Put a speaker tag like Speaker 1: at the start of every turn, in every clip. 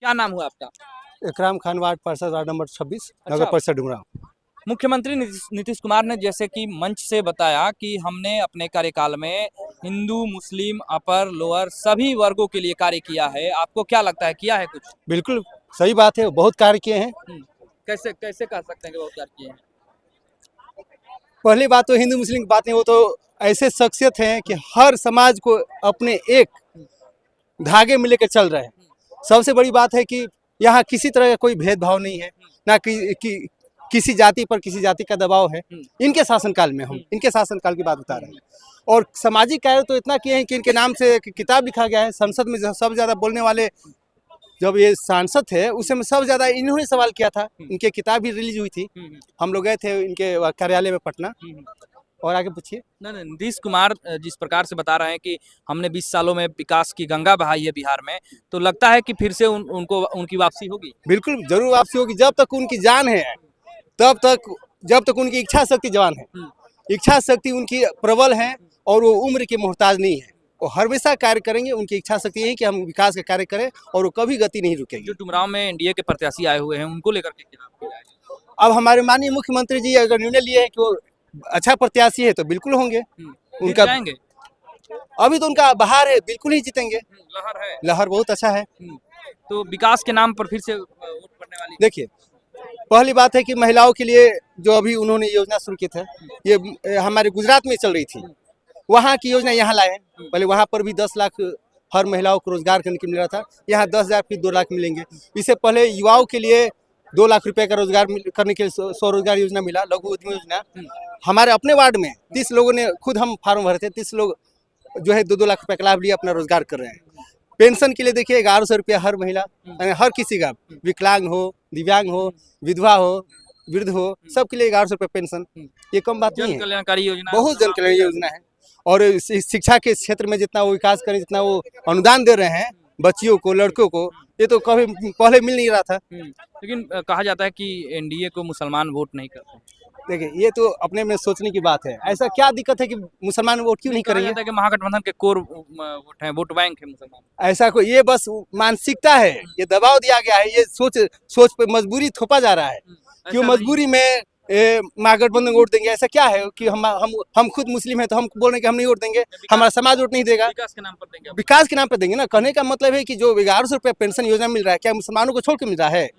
Speaker 1: क्या नाम हुआ आपका?
Speaker 2: इकराम खान, वार्ड पार्षद, वार्ड नंबर 26,
Speaker 1: अच्छा।
Speaker 2: नगर परिषद डुमरा।
Speaker 1: मुख्यमंत्री नीतीश कुमार ने जैसे कि मंच से बताया कि हमने अपने कार्यकाल में हिंदू, मुस्लिम, अपर, लोअर सभी वर्गों के लिए कार्य किया है। आपको क्या लगता है, किया है कुछ?
Speaker 2: बिल्कुल सही बात है, बहुत कार्य किए हैं।
Speaker 1: कैसे कैसे कह सकते हैं कि बहुत कार्य किए हैं?
Speaker 2: पहली बात तो हिंदू मुस्लिम की बात नहीं, वो तो ऐसे शख्सियत हैं कि हर समाज को अपने एक धागे में लेकर चल रहे हैं। सबसे बड़ी बात है कि यहाँ किसी तरह का कोई भेदभाव नहीं है, ना किसी जाति पर किसी जाति का दबाव है। इनके शासनकाल में हम इनके शासनकाल की बात बता रहे हैं। और सामाजिक कार्य तो इतना किए हैं कि इनके नाम से एक किताब लिखा गया है। संसद में सबसे ज़्यादा बोलने वाले जब ये सांसद थे, उस समय सबसे ज़्यादा इन्होंने सवाल किया था। इनकी किताब भी रिलीज हुई थी, हम लोग गए थे इनके कार्यालय में पटना। और आगे पूछिए।
Speaker 1: नहीं, नीतीश कुमार जिस प्रकार से बता रहे हैं कि हमने 20 सालों में विकास की गंगा बहाई है बिहार में, तो लगता है कि फिर से उनको उनकी वापसी होगी?
Speaker 2: बिल्कुल जरूर वापसी होगी। जब तक उनकी जान है, जब तक उनकी इच्छा शक्ति जवान है, इच्छा शक्ति उनकी प्रबल है और वो उम्र की मोहताज नहीं है। वो हमेशा कार्य करेंगे। उनकी इच्छा शक्ति यही कि हम विकास का कार्य करें और वो कभी गति नहीं रुकेगी।
Speaker 1: जो डुमरांव में एनडीए के प्रत्याशी आए हुए हैं, उनको लेकर के क्या?
Speaker 2: अब हमारे माननीय मुख्यमंत्री जी अगर निर्णय लिए हैं कि वो अच्छा प्रत्याशी है तो बिल्कुल होंगे।
Speaker 1: उनका जाएंगे?
Speaker 2: अभी तो उनका बहार है, बिल्कुल ही जीतेंगे।
Speaker 1: लहर है,
Speaker 2: लहर बहुत अच्छा है।
Speaker 1: तो विकास के नाम पर फिर से वोट पड़ने वाली?
Speaker 2: देखिए, पहली बात है कि महिलाओं के लिए जो अभी उन्होंने योजना शुरू की थी, ये हमारे गुजरात में चल रही थी, वहाँ की योजना यहाँ लाए। पहले वहाँ पर भी 10 लाख हर महिलाओं को रोजगार करने के मिल रहा था, यहाँ 10,000 फिर 2 लाख मिलेंगे। इससे पहले युवाओं के लिए 2 लाख रुपए का रोजगार करने के लिए स्वरोजगार योजना मिला, लघु उद्यमी योजना। हमारे अपने वार्ड में 30 लोगों ने, खुद हम फार्म भरे थे, 30 लोग जो है 2-2 लाख रुपए का लाभ लिए अपना रोजगार कर रहे हैं। पेंशन के लिए देखिए 1100 रुपया हर महिला, हर किसी का, विकलांग हो, दिव्यांग हो, विधवा हो, वृद्ध हो, सबके लिए 1100 रुपये पेंशन। ये कम बात नहीं है,
Speaker 1: कल्याणकारी योजना,
Speaker 2: बहुत जन कल्याण योजना है। और शिक्षा के क्षेत्र में जितना वो विकास करें, जितना वो अनुदान दे रहे हैं बच्चियों को, लड़कों को, ये तो कभी पहले मिल नहीं रहा था।
Speaker 1: लेकिन कहा जाता है कि एनडीए को मुसलमान वोट नहीं करते।
Speaker 2: देखिए, ये तो अपने में सोचने की बात है। ऐसा क्या दिक्कत है कि मुसलमान वोट क्यों नहीं करेंगे?
Speaker 1: कि महागठबंधन के कोर वोट है, वोट बैंक है मुसलमान।
Speaker 2: ऐसा कोई, ये बस मानसिकता है, ये दबाव दिया गया है, ये सोच पे मजबूरी थोपा जा रहा है कि वो मजबूरी में महागठबंधन वोट देंगे। ऐसा क्या है कि हम खुद मुस्लिम हैं तो हम बोल रहे हैं कि हम नहीं वोट देंगे, हमारा समाज वोट नहीं देगा।
Speaker 1: विकास के नाम पर देंगे,
Speaker 2: विकास के नाम पर देंगे ना। कहने का मतलब है कि जो 1100 रुपये पेंशन योजना मिल रहा है, क्या मुसलमानों को छोड़ के मिल रहा है?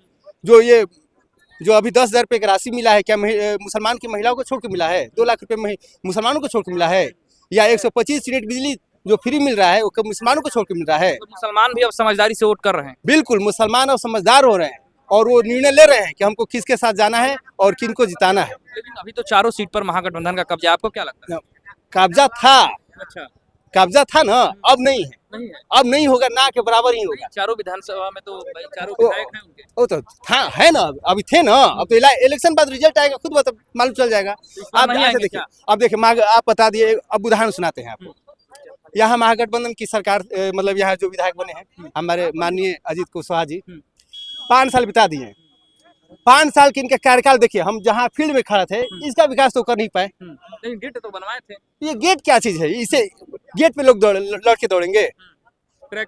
Speaker 2: जो अभी 10,000 रुपये की राशि मिला है, क्या मुसलमान की महिलाओं को छोड़ के मिला है? 2 लाख रुपये मुसलमानों को छोड़ के मिला है? या 125 यूनिट बिजली जो फ्री मिल रहा है वो मुसलमानों को छोड़ के मिल रहा है?
Speaker 1: तो मुसलमान भी अब समझदारी से वोट कर रहे हैं।
Speaker 2: बिल्कुल, मुसलमान अब समझदार हो रहे हैं और वो निर्णय ले रहे हैं कि हमको किसके साथ जाना है और किनको जिताना है।
Speaker 1: लेकिन अभी तो चारों सीट पर महागठबंधन का कब्जा, आपको क्या लगता है?
Speaker 2: कब्जा था।
Speaker 1: अच्छा,
Speaker 2: कब्जा था ना, अब नहीं है। अब नहीं होगा, ना के बराबर ही होगा।
Speaker 1: चारों विधानसभा में तो भाई चारों विधायक हैं उनके।
Speaker 2: वो तो था, है ना, अभी थे ना। अब तो इलेक्शन बाद रिजल्ट आएगा, खुद मालूम चल जाएगा। आप देखिए, अब देखिए, आप बता दिए, अब उदाहरण सुनाते हैं आपको। यहाँ महागठबंधन की सरकार, मतलब यहाँ जो विधायक बने हैं हमारे माननीय अजीत कुशवाहा जी, 5 साल बिता दिए। 5 साल के इनका कार्यकाल देखिए। हम जहाँ फील्ड में खड़ा थे, इसका विकास तो कर नहीं पाए।
Speaker 1: लेकिन गेट तो बनवाए थे।
Speaker 2: ये गेट क्या चीज है? इसे गेट पे लोग लड़के दौड़ेंगे? ट्रैक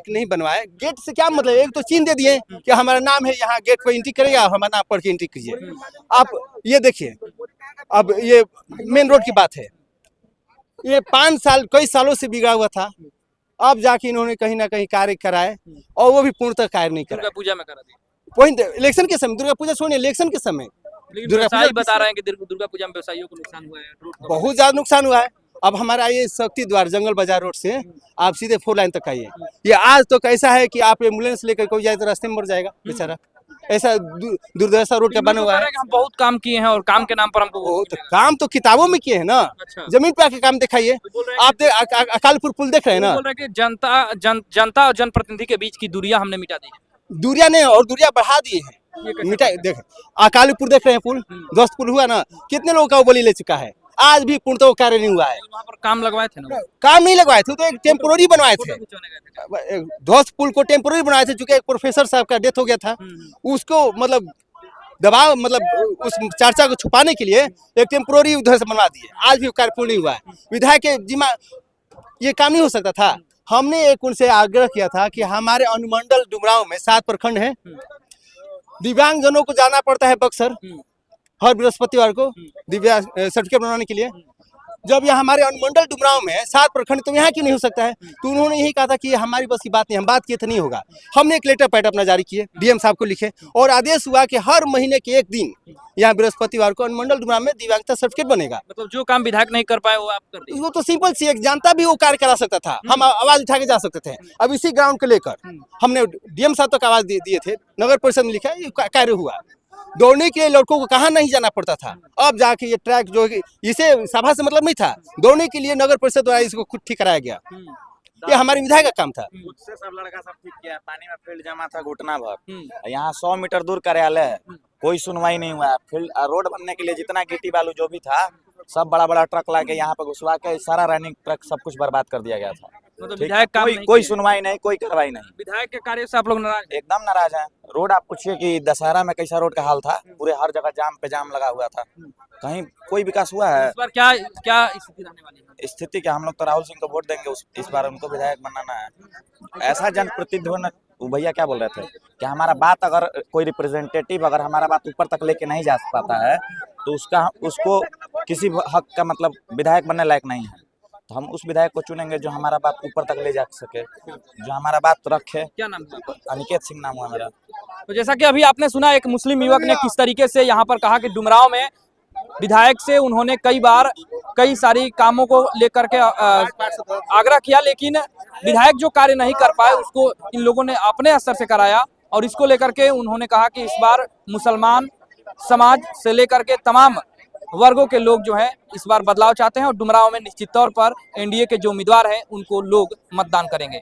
Speaker 2: नहीं बनवाए। गेट से क्या मतलब? एक तो चिन्ह दे दिए कि हमारा नाम है, यहाँ गेट पे एंट्री करेगा, हमारा नाम पढ़ के एंट्री कीजिए। आप ये देखिए, अब ये मेन रोड की बात है। ये 5 साल, कई सालों से बिगड़ा हुआ था। अब जाके इन्होंने कहीं ना कहीं कार्य कराए और वो भी पूर्णतः कार्य नहीं कराए।
Speaker 1: दुर्गा पूजा में करा दिया।
Speaker 2: वही इलेक्शन के समय, दुर्गा पूजा छोड़िए, इलेक्शन के समय
Speaker 1: दुर्गा पूजा बता रहे हैं कि दुर्गा पूजा में व्यवसायियों को नुकसान हुआ है,
Speaker 2: बहुत ज्यादा नुकसान हुआ है। अब हमारा ये शक्ति द्वार जंगल बाजार रोड से आप सीधे 4 लाइन तक आइए। ये आज तो कैसा है कि आप एम्बुलेंस लेकर कोई जाए तो रास्ते में मर जाएगा बेचारा। ऐसा दुर्दशा रोड का बना हुआ है।
Speaker 1: हम बहुत काम किए हैं और काम के नाम पर हमको
Speaker 2: बहुत काम तो किताबों में किए हैं ना।
Speaker 1: अच्छा।
Speaker 2: जमीन पे आके काम दिखाइए। आप अकालपुर पुल देख रहे हैं ना।
Speaker 1: बोल रहे कि जनता और जनप्रतिनिधि के बीच की दूरियां हमने मिटा दी।
Speaker 2: दूरिया नहीं, और दूरिया बढ़ा दिए हैं। मिटा देख, अकालपुर देख रहे हैं पुल, 10 पुल हुआ ना, कितने लोगों का वो बलि ले चुका है, आज भी पूर्णतः कार्य नहीं हुआ है।
Speaker 1: वहाँ पर काम लगवाए थे ना?
Speaker 2: काम नहीं लगवाए थे, तो एक टेम्पोररी बनवाए थे। 10 पुल को टेम्पोररी बनवाए थे, चूंकि एक प्रोफेसर साहब का डेथ हो गया था, उसको मतलब दबाव, मतलब उस चर्चा को छुपाने के लिए एक टेम्पोररी उधर से बनवा दिए। आज भी कार्य पूर्ण नहीं हुआ है। विधायक के जिम्मा ये काम नहीं हो सकता था। हमने एक उनसे आग्रह किया था कि हमारे अनुमंडल डुमरांव में 7 प्रखंड हैं, दिव्यांगजनों को जाना पड़ता है बक्सर हर बृहस्पतिवार को दिव्यांग सर्टिफिकेट बनाने के लिए। जब यह हमारे अनुमंडल डुमरांव में है 7 प्रखंड, तो यहाँ क्यों नहीं हो सकता है? तो उन्होंने यही कहा था कि हमारी बस की बात नहीं, हम बात किए तो नहीं होगा। हमने एक लेटर पैड अपना जारी किए, डीएम साहब को लिखे और आदेश हुआ कि हर महीने के एक दिन यहाँ बृहस्पतिवार को अनुमंडल डुमरांव में दिव्यांगता सर्टिफिकेट बनेगा।
Speaker 1: मतलब जो काम विधायक नहीं कर पाए वो आप कर देंगे।
Speaker 2: वो तो सिंपल सी एक जनता भी वो कार्य करा सकता था, हम आवाज उठा के जा सकते थे। अब इसी ग्राउंड को लेकर हमने डीएम साहब तक आवाज दिए थे, नगर परिषद में लिखा है, ये कार्य हुआ। दौड़ने के लिए लड़कों को कहाँ नहीं जाना पड़ता था, अब जाके ये ट्रैक जो इसे सभा से मतलब नहीं था, दौड़ने के लिए नगर परिषद द्वारा इसको खुद ठीक कराया गया। ये हमारे विधायक का काम था।
Speaker 3: उससे सब लड़का सब ठीक किया, पानी में फील्ड जमा था घुटना भर। यहाँ 100 मीटर दूर कार्यालय है, कोई सुनवाई नहीं हुआ। फील्ड रोड बनने के लिए जितना गिट्टी बालू जो भी था सब बड़ा बड़ा ट्रक लाके यहाँ पे घुसवा के सारा रनिंग ट्रक सब कुछ बर्बाद कर दिया गया था।
Speaker 1: मतलब विधायक काम नहीं
Speaker 3: कोई
Speaker 1: किया।
Speaker 3: सुनवाई नहीं, कोई कार्रवाई नहीं।
Speaker 1: विधायक के कार्य से आप लोग नाराज हैं?
Speaker 3: एकदम नाराज है। रोड आप पूछिए कि दशहरा में कैसा रोड का हाल था, पूरे हर जगह जाम पे जाम लगा हुआ था, कहीं कोई विकास हुआ है?
Speaker 1: इस बार क्या क्या स्थिति रहने वाली है?
Speaker 3: स्थिति क्या, हम लोग तो राहुल सिंह को वोट देंगे, इस बार उनको विधायक बनाना है। ऐसा जनप्रतिनिधि होना, वो भैया क्या बोल रहे थे कि हमारा बात अगर कोई रिप्रेजेंटेटिव अगर हमारा बात ऊपर तक लेके नहीं जा पाता है तो उसको किसी हक का मतलब विधायक बनने लायक नहीं है। तो हम उस विधायक को चुनेंगे जो हमारा बात ऊपर तक ले जा सके, जो हमारा बात रखे।
Speaker 1: क्या नाम है?
Speaker 3: अनिकेत सिंह नाम हुआ मेरा।
Speaker 1: तो जैसा कि अभी आपने सुना एक मुस्लिम युवक ने किस तरीके से यहाँ पर कहा कि डुमरांव में विधायक से उन्होंने कई बार कई सारी कामों को लेकर के आग्रह किया, लेकिन विधायक जो कार्य नहीं कर पाए उसको इन लोगों ने अपने स्तर से कराया। और इसको लेकर के उन्होंने कहा कि इस बार मुसलमान समाज से लेकर के तमाम वर्गों के लोग जो हैं इस बार बदलाव चाहते हैं और डुमरांव में निश्चित तौर पर एनडीए के जो उम्मीदवार हैं उनको लोग मतदान करेंगे।